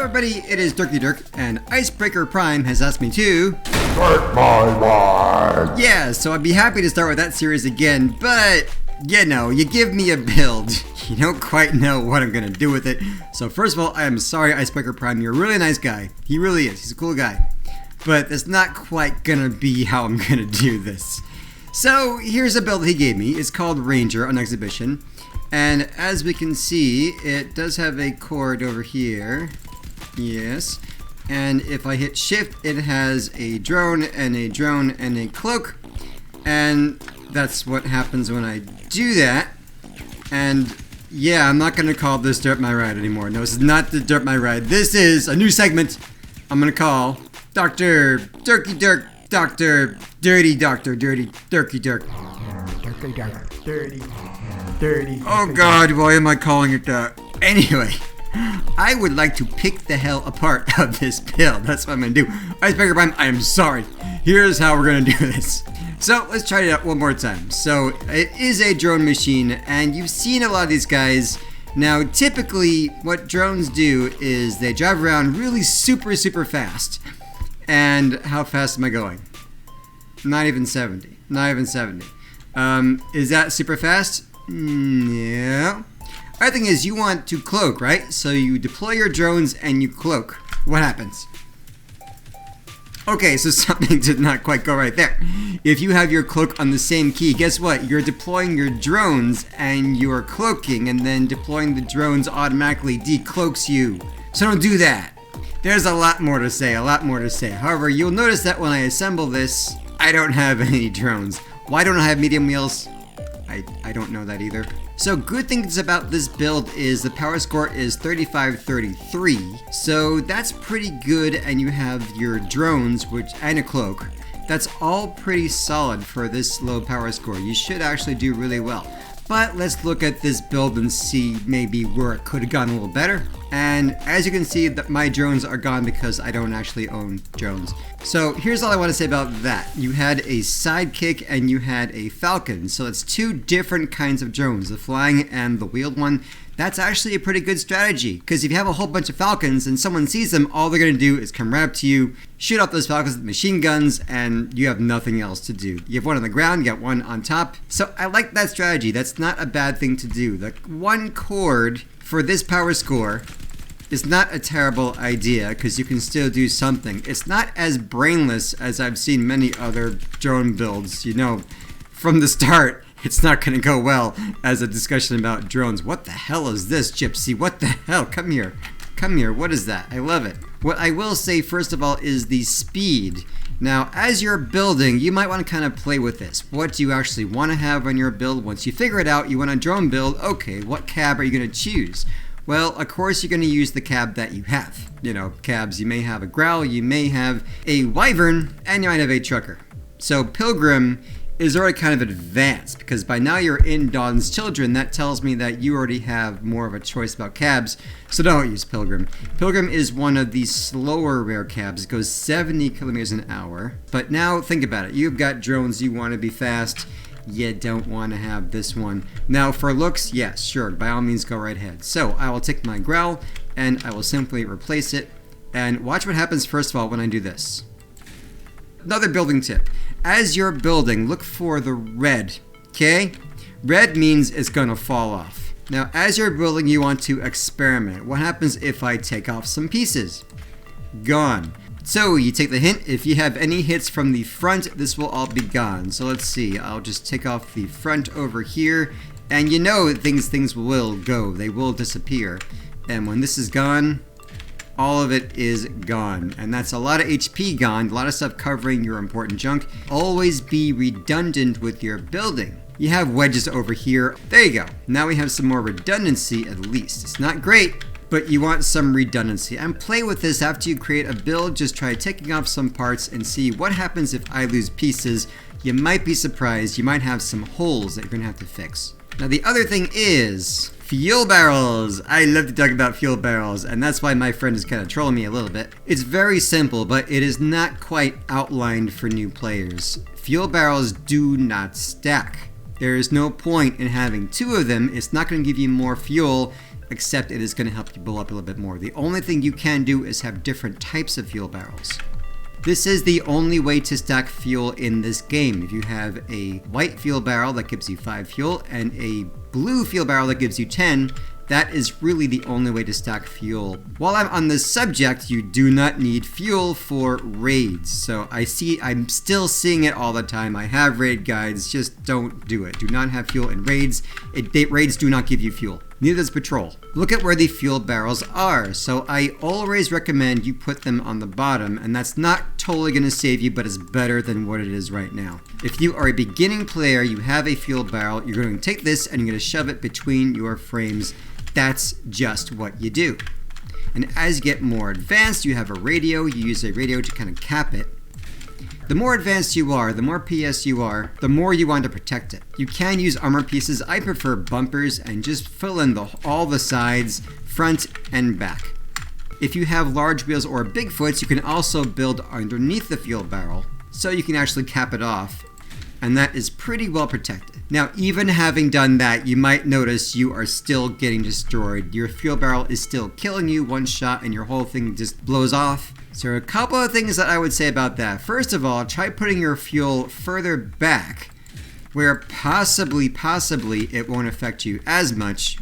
everybody, it is Dirk, and IceBreakerPrime has asked me to Dirk My Ride. Yeah, so I'd be happy to start with that series again, but you know, you give me a build, you don't quite know what I'm gonna do with it. So first of all, I am sorry, IceBreakerPrime, you're a really nice guy. He really is, he's a cool guy. But that's not quite gonna be how I'm gonna do this. So here's a build he gave me. It's called Ranger on exhibition. And as we can see, it does have a cord over here. Yes. And if I hit shift, it has a drone and a cloak. And that's what happens when I do that. And yeah, I'm not gonna call this Derp My Ride anymore. No, this is not the Derp My Ride. This is a new segment I'm gonna call Dr. Dirky Dirk, Dr. Dirty Doctor, Dirty Dirky Dirk. Dirty Dirk, dirty. Oh God, why am I calling it that? Anyway, I would like to pick the hell apart of this build. That's what I'm gonna do. IceBreakerPrime, I am sorry. Here's how we're gonna do this. So let's try it out one more time. So it is a drone machine, and you've seen a lot of these guys. Now, typically, what drones do is they drive around really super fast. And how fast am I going? Not even 70. Not even 70. Is that super fast? No. Other thing is, you want to cloak, right? So you deploy your drones and you cloak. What happens? Okay, so something did not quite go right there. If you have your cloak on the same key, guess what? You're deploying your drones and you're cloaking, and then deploying the drones automatically decloaks you. So don't do that. There's a lot more to say, However, you'll notice that when I assemble this, I don't have any drones. Why don't I have medium wheels? I don't know that either. So good things about this build is the power score is 3533. So that's pretty good, and you have your drones, and a cloak. That's all pretty solid for this low power score. You should actually do really well. But let's look at this build and see maybe where it could have gone a little better. And as you can see, that my drones are gone because I don't actually own drones. So here's all I want to say about that. You had a sidekick and you had a falcon. So it's two different kinds of drones, the flying and the wheeled one. That's actually a pretty good strategy, because if you have a whole bunch of falcons and someone sees them, all they're going to do is come right up to you, shoot off those falcons with machine guns, and you have nothing else to do. You have one on the ground, you got one on top. So I like that strategy. That's not a bad thing to do. The one cord for this power score is not a terrible idea, because you can still do something. It's not as brainless as I've seen many other drone builds. You know, from the start, it's not going to go well as a discussion about drones. What the hell is this, Gypsy? What the hell? Come here. Come here. What is that? I love it. What I will say, first of all, is the speed. Now, as you're building, you might want to kind of play with this. What do you actually want to have on your build? Once you figure it out, you want a drone build. Okay, what cab are you going to choose? Well, of course, you're going to use the cab that you have. You know, cabs, you may have a growl, you may have a wyvern, and you might have a trucker. So, Pilgrim is already kind of advanced, because by now you're in Dawn's Children. That tells me that you already have more of a choice about cabs, so don't use Pilgrim. Pilgrim is one of the slower rare cabs. It goes 70 kilometers an hour. But now think about it. You've got drones, you want to be fast. You don't want to have this one. Now for looks, yes, sure, by all means go right ahead. So I will take my growl and I will simply replace it. And watch what happens first of all when I do this. Another building tip. As you're building, look for the red, okay? Red means it's gonna fall off. Now, as you're building, you want to experiment. What happens if I take off some pieces? Gone. So you take the hint. If you have any hits from the front, this will all be gone. So let's see. I'll just take off the front over here. And you know things will go. They will disappear. And when this is gone, all of it is gone, and that's a lot of HP gone, a lot of stuff covering your important junk. Always be redundant with your building. You have wedges over here. There you go. Now we have some more redundancy at least. It's not great, but you want some redundancy. And play with this after you create a build. Just try taking off some parts and see what happens if I lose pieces. You might be surprised. You might have some holes that you're gonna have to fix. Now the other thing is fuel barrels. I love to talk about fuel barrels, and that's why my friend is kind of trolling me a little bit. It's very simple, but it is not quite outlined for new players. Fuel barrels do not stack. There is no point in having two of them. It's not going to give you more fuel, except it is going to help you blow up a little bit more. The only thing you can do is have different types of fuel barrels. This is the only way to stack fuel in this game. If you have a white fuel barrel that gives you 5 fuel and a blue fuel barrel that gives you 10, that is really the only way to stack fuel. While I'm on this subject, you do not need fuel for raids. So I'm still seeing it all the time. I have raid guides, just don't do it. Do not have fuel in raids. Raids do not give you fuel. Neither does patrol. Look at where the fuel barrels are. So I always recommend you put them on the bottom, and that's not totally gonna save you, but it's better than what it is right now. If you are a beginning player, you have a fuel barrel, you're going to take this and you're gonna shove it between your frames. That's just what you do. And as you get more advanced, you have a radio. You use a radio to kind of cap it. The more advanced you are, the more PS you are, the more you want to protect it. You can use armor pieces. I prefer bumpers and just fill in all the sides, front and back. If you have large wheels or Bigfoots, you can also build underneath the fuel barrel so you can actually cap it off. And that is pretty well protected. Now, even having done that, you might notice you are still getting destroyed. Your fuel barrel is still killing you one shot and your whole thing just blows off. So a couple of things that I would say about that. First of all, try putting your fuel further back where possibly it won't affect you as much.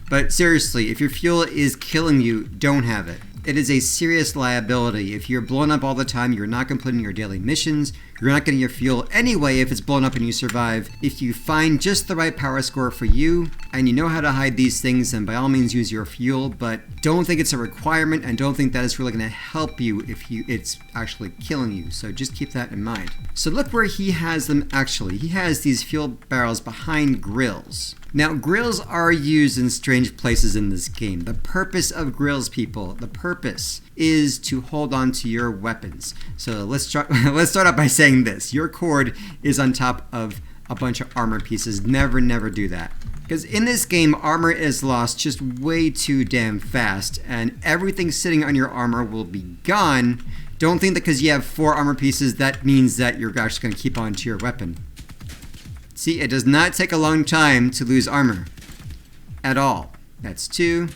But seriously, if your fuel is killing you, don't have it. It is a serious liability. If you're blown up all the time, you're not completing your daily missions, you're not getting your fuel anyway if it's blown up and you survive. If you find just the right power score for you, and you know how to hide these things, then by all means use your fuel, but don't think it's a requirement and don't think that it's really going to help you if it's actually killing you. So just keep that in mind. So look where he has them actually. He has these fuel barrels behind grills. Now, grills are used in strange places in this game. The purpose of grills, people, the purpose is to hold on to your weapons. So let's start out by saying this. Your cord is on top of a bunch of armor pieces. Never do that. Because in this game, armor is lost just way too damn fast, and everything sitting on your armor will be gone. Don't think that because you have 4 armor pieces, that means that you're actually going to keep on to your weapon. See, it does not take a long time to lose armor. At all. That's 2.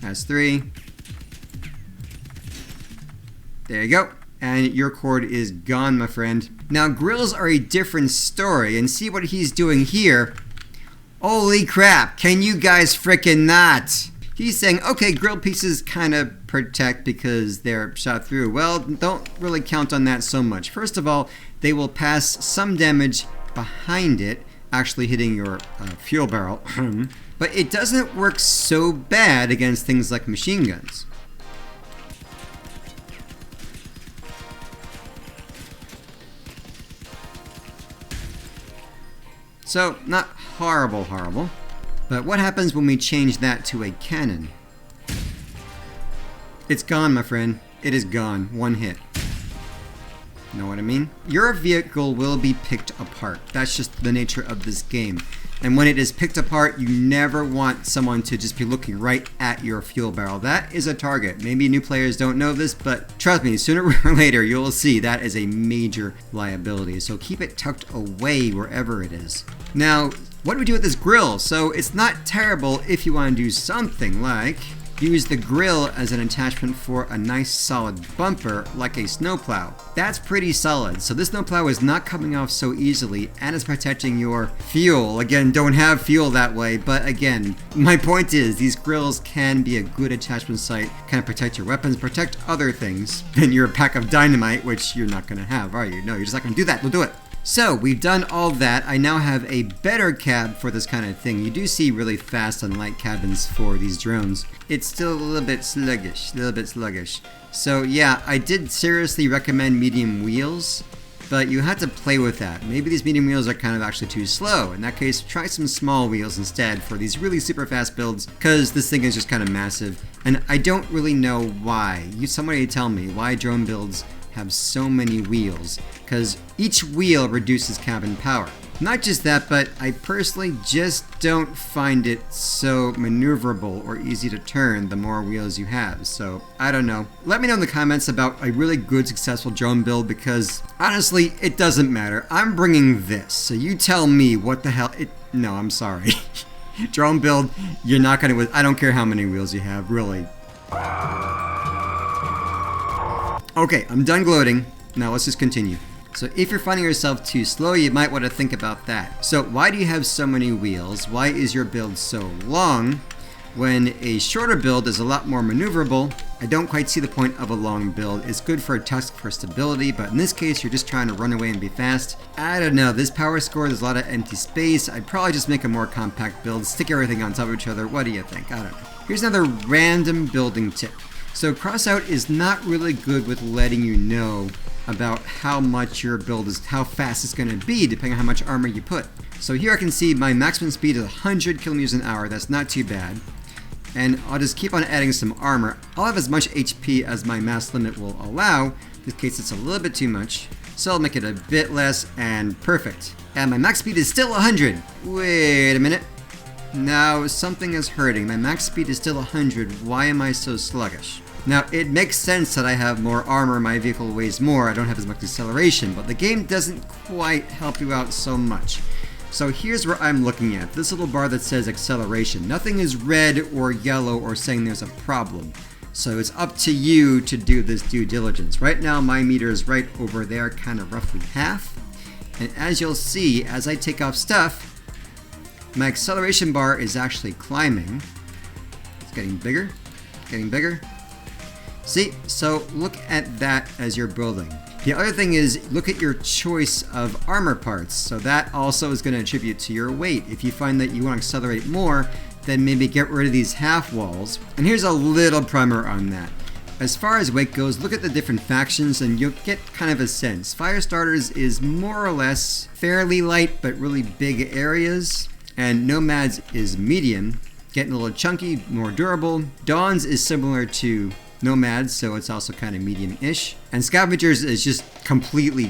That's 3. There you go. And your cord is gone, my friend. Now, grills are a different story, and see what he's doing here. Holy crap, can you guys frickin' not? He's saying, okay, grill pieces kind of protect because they're shot through. Well, don't really count on that so much. First of all, they will pass some damage behind it, actually hitting your fuel barrel. But it doesn't work so bad against things like machine guns. So, not horrible. But what happens when we change that to a cannon? It's gone, my friend. It is gone. One hit. Know what I mean? Your vehicle will be picked apart. That's just the nature of this game. And when it is picked apart, you never want someone to just be looking right at your fuel barrel. That is a target. Maybe new players don't know this, but trust me, sooner or later you'll see that is a major liability. So keep it tucked away wherever it is. Now, what do we do with this grill? So it's not terrible if you want to do something like use the grill as an attachment for a nice solid bumper like a snowplow. That's pretty solid. So this snowplow is not coming off so easily and it's protecting your fuel. Again, don't have fuel that way, but again, my point is these grills can be a good attachment site, kind of protect your weapons, protect other things than your pack of dynamite, which you're not going to have, are you? No, you're just not going to do that. We'll do it. So, we've done all that. I now have a better cab for this kind of thing. You do see really fast and light cabins for these drones. It's still a little bit sluggish. So yeah, I did seriously recommend medium wheels, but you have to play with that. Maybe these medium wheels are kind of actually too slow. In that case, try some small wheels instead for these really super fast builds, because this thing is just kind of massive. And I don't really know why. Somebody tell me why drone builds have so many wheels, because each wheel reduces cabin power. Not just that, but I personally just don't find it so maneuverable or easy to turn the more wheels you have. So, I don't know. Let me know in the comments about a really good successful drone build, because honestly, it doesn't matter. I'm bringing this, so you tell me what the hell No, I'm sorry. Drone build, you're not gonna, I don't care how many wheels you have, really. Okay, I'm done gloating. Now let's just continue. So if you're finding yourself too slow, you might want to think about that. So why do you have so many wheels? Why is your build so long? When a shorter build is a lot more maneuverable, I don't quite see the point of a long build. It's good for a tusk for stability, but in this case, you're just trying to run away and be fast. I don't know, this power score, there's a lot of empty space. I'd probably just make a more compact build, stick everything on top of each other. What do you think? I don't know. Here's another random building tip. So Crossout is not really good with letting you know about how much your build is, how fast it's going to be, depending on how much armor you put. So here I can see my maximum speed is 100 kilometers an hour. That's not too bad. And I'll just keep on adding some armor. I'll have as much HP as my mass limit will allow. In this case, it's a little bit too much. So I'll make it a bit less, and perfect. And my max speed is still 100. Wait a minute. Now something is hurting. My max speed is still 100. Why am I so sluggish? Now, it makes sense that I have more armor, my vehicle weighs more, I don't have as much acceleration, but the game doesn't quite help you out so much. So here's where I'm looking at, this little bar that says acceleration. Nothing is red or yellow or saying there's a problem. So it's up to you to do this due diligence. Right now my meter is right over there, kind of roughly half. And as you'll see, as I take off stuff, my acceleration bar is actually climbing. It's getting bigger, getting bigger. See, so look at that as you're building. The other thing is, look at your choice of armor parts. So that also is going to attribute to your weight. If you find that you want to accelerate more, then maybe get rid of these half walls. And here's a little primer on that. As far as weight goes, look at the different factions and you'll get kind of a sense. Firestarters is more or less fairly light, but really big areas. And Nomads is medium, getting a little chunky, more durable. Dawns is similar to Nomads, so it's also kind of medium-ish. And Scavengers is just completely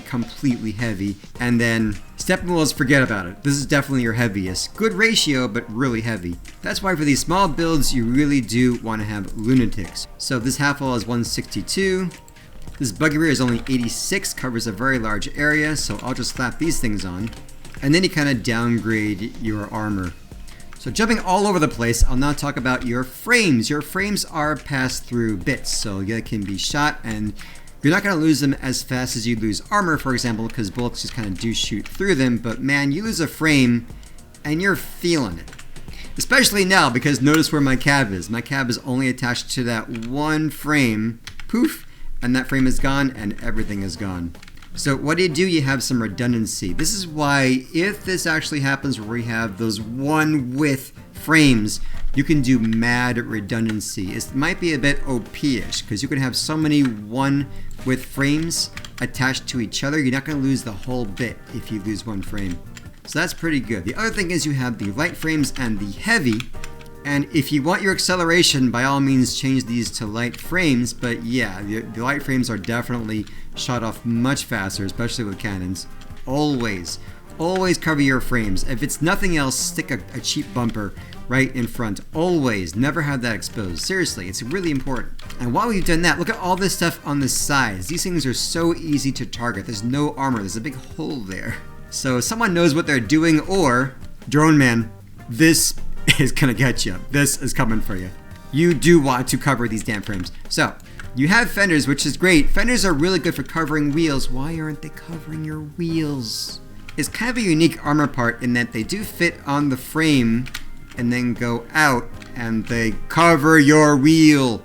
heavy. And then Steppenwolves, forget about it. This is definitely your heaviest. Good ratio, but really heavy. That's why for these small builds, you really do want to have Lunatics. So this half wall is 162. This buggy rear is only 86, covers a very large area, so I'll just slap these things on. And then you kind of downgrade your armor. So jumping all over the place, I'll now talk about your frames. Your frames are pass-through bits, so they can be shot, and you're not going to lose them as fast as you lose armor, for example, because bullets just kind of do shoot through them. But man, you lose a frame, and you're feeling it. Especially now, because notice where my cab is. My cab is only attached to that one frame. Poof, and that frame is gone, and everything is gone. So what do? You have some redundancy. This is why if this actually happens where we have those one width frames, you can do mad redundancy. It might be a bit OP-ish because you can have so many one width frames attached to each other. You're not going to lose the whole bit if you lose one frame. So that's pretty good. The other thing is you have the light frames and the heavy. And if you want your acceleration, by all means change these to light frames, but yeah, the light frames are definitely shot off much faster, especially with cannons. Always cover your frames. If it's nothing else, stick a cheap bumper right in front. Always, never have that exposed. Seriously, it's really important. And while we've done that, look at all this stuff on the sides. These things are so easy to target. There's no armor, there's a big hole there. So if someone knows what they're doing, or Drone Man, this is gonna get you. This is coming for you. You do want to cover these damn frames. So, you have fenders, which is great. Fenders are really good for covering wheels. Why aren't they covering your wheels? It's kind of a unique armor part in that they do fit on the frame and then go out and they cover your wheel.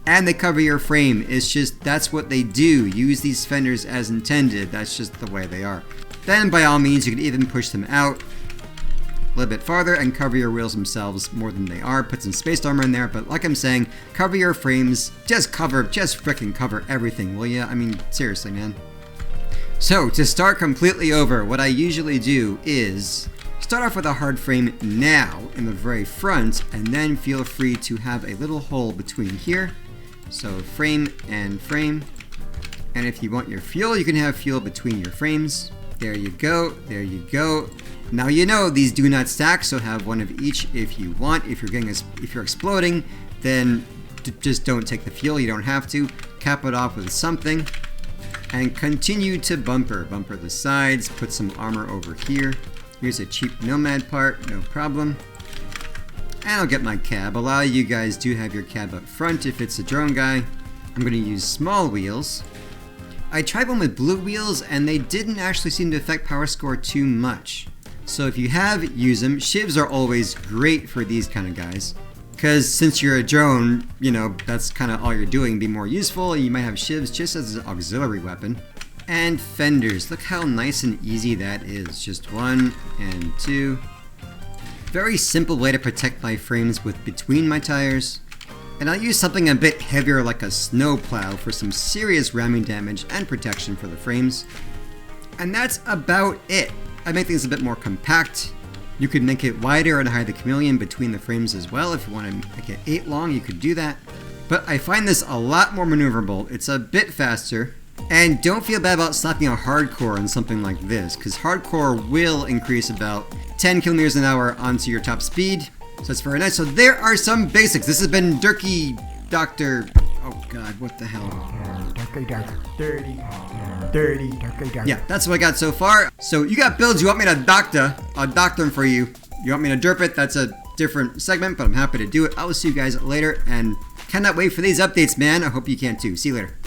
And they cover your frame. It's just, that's what they do. Use these fenders as intended. That's just the way they are. Then by all means, you can even push them out a little bit farther and cover your wheels themselves more than they are. Put some spaced armor in there, but like I'm saying, cover your frames. Just frickin' cover everything, will ya? I mean, seriously, man. So, to start completely over, what I usually do is start off with a hard frame now in the very front, and then feel free to have a little hole between here. So, frame and frame. And if you want your fuel, you can have fuel between your frames. There you go, there you go. Now you know these do not stack, so have one of each if you want. If you're exploding, then just don't take the fuel. You don't have to. Cap it off with something, and continue to bumper the sides. Put some armor over here. Here's a cheap Nomad part, no problem. And I'll get my cab. A lot of you guys do have your cab up front if it's a drone guy. I'm going to use small wheels. I tried one with blue wheels and they didn't actually seem to affect power score too much. So if you have, use them. Shivs are always great for these kind of guys. Because since you're a drone, you know, that's kind of all you're doing. Be more useful. You might have shivs just as an auxiliary weapon. And fenders. Look how nice and easy that is. Just 1 and 2. Very simple way to protect my frames with between my tires. And I'll use something a bit heavier like a snow plow for some serious ramming damage and protection for the frames. And that's about it. I make things a bit more compact. You could make it wider and hide the chameleon between the frames as well. If you want to make it 8 long, you could do that. But I find this a lot more maneuverable. It's a bit faster. And don't feel bad about slapping a hardcore on something like this, because hardcore will increase about 10 kilometers an hour onto your top speed. So that's very nice. So there are some basics. This has been Dirky, Dr. Oh god, what the hell? Dirky Dirk. 30. 30. Dirky Dirk. Yeah, that's what I got so far. So you got builds you want me to doctor. I'll doctor them for you. You want me to derp it? That's a different segment, but I'm happy to do it. I will see you guys later and cannot wait for these updates, man. I hope you can too. See you later.